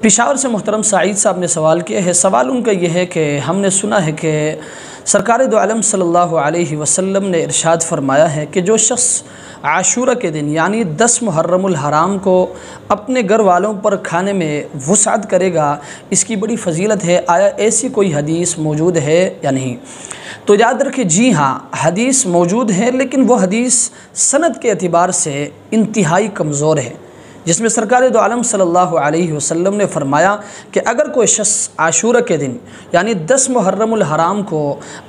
پشاور سے محترم سعید صاحب نے سوال کیا ہے۔ سوال ان کا یہ ہے کہ ہم نے سنا ہے کہ سرکار دو عالم صلی اللہ علیہ وسلم نے ارشاد فرمایا ہے کہ جو شخص عاشورہ کے دن یعنی 10 محرم الحرام کو اپنے گھر والوں پر کھانے میں وسعت کرے گا اس کی بڑی فضیلت ہے۔ آیا ایسی کوئی حدیث موجود ہے یا نہیں؟ تو یاد رکھیں، جی ہاں حدیث موجود ہے، لیکن وہ حدیث سند کے اعتبار سے انتہائی کمزور ہے، جس میں سرکار دو عالم صلی اللہ علیہ وسلم نے فرمایا کہ اگر کوئی شخص عاشورہ کے دن یعنی 10 محرم الحرام کو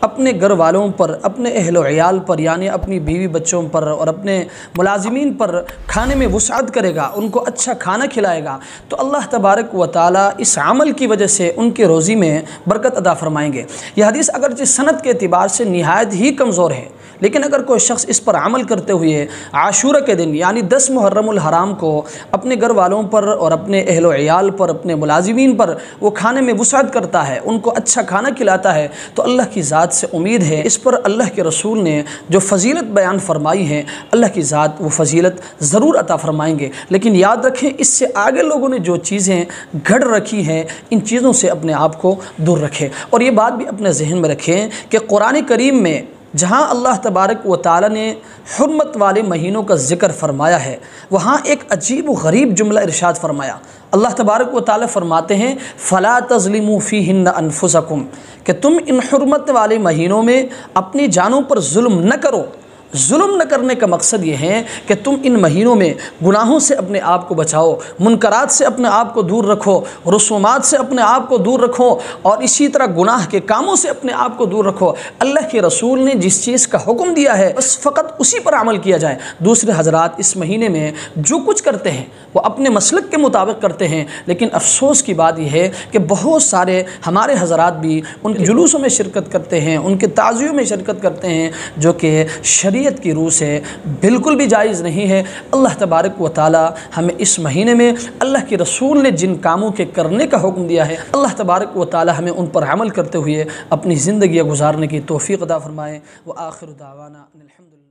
اپنے گھر والوں پر، اپنے اہل و عیال پر یعنی اپنی بیوی بچوں پر اور اپنے ملازمین پر کھانے میں وسعت کرے گا، ان کو اچھا کھانا کھلائے گا، تو اللہ تبارک و تعالیٰ اس عمل کی وجہ سے ان کے روزی میں برکت عطا فرمائیں گے۔ یہ حدیث اگرچہ سند کے اعتبار سے نہایت ہی کمزور ہے، لیکن اگر کوئی شخص اس پر عمل کرتے ہوئے عاشورہ کے دن یعنی 10 محرم الحرام کو اپنے گھر والوں پر اور اپنے اہل و عیال پر، اپنے ملازمین پر وہ کھانے میں وسعت کرتا ہے، ان کو اچھا کھانا کھلاتا ہے، تو اللہ کی ذات سے امید ہے اس پر اللہ کے رسول نے جو فضیلت بیان فرمائی ہے، اللہ کی ذات وہ فضیلت ضرور عطا فرمائیں گے۔ لیکن یاد رکھیں، اس سے آگے لوگوں نے جو چیزیں گھڑ رکھی ہیں، ان چیزوں سے اپنے آپ کو دور رکھیں، اور یہ بات بھی اپنے ذہن میں رکھیں کہ قرآن کریم میں جہاں اللہ تبارک و تعالیٰ نے حرمت والے مہینوں کا ذکر فرمایا ہے، وہاں ایک عجیب و غریب جملہ ارشاد فرمایا۔ اللہ تبارک و تعالیٰ فرماتے ہیں فَلَا تَظْلِمُوا فِيهِنَّ أَنفُسَكُمْ کہ تم ان حرمت والے مہینوں میں اپنی جانوں پر ظلم نہ کرو۔ ظلم نہ کرنے کا مقصد یہ ہے کہ تم ان مہینوں میں گناہوں سے اپنے آپ کو بچاؤ، منکرات سے اپنے آپ کو دور رکھو، رسومات سے اپنے آپ کو دور رکھو، اور اسی طرح گناہ کے کاموں سے اپنے آپ کو دور رکھو۔ اللہ کے رسول نے جس چیز کا حکم دیا ہے بس فقط اسی پر عمل کیا جائے۔ دوسرے حضرات اس مہینے میں جو کچھ کرتے ہیں وہ اپنے مسلک کے مطابق کرتے ہیں، لیکن افسوس کی بات یہ ہے کہ بہت سارے ہمارے حضرات بھی ان کے جلوسوں میں شرکت کرتے ہیں، ان کے تعزیوں میں شرکت کرتے ہیں، جو کہ شریعت کی روح سے بالکل بھی جائز نہیں ہے۔ اللہ تبارک و تعالی ہمیں اس مہینے میں اللہ کے رسول نے جن کاموں کے کرنے کا حکم دیا ہے، اللہ تبارک و تعالی ہمیں ان پر عمل کرتے ہوئے اپنی زندگیاں گزارنے کی توفیق عطا فرمائے۔ وآخر دعوانا الحمدللہ۔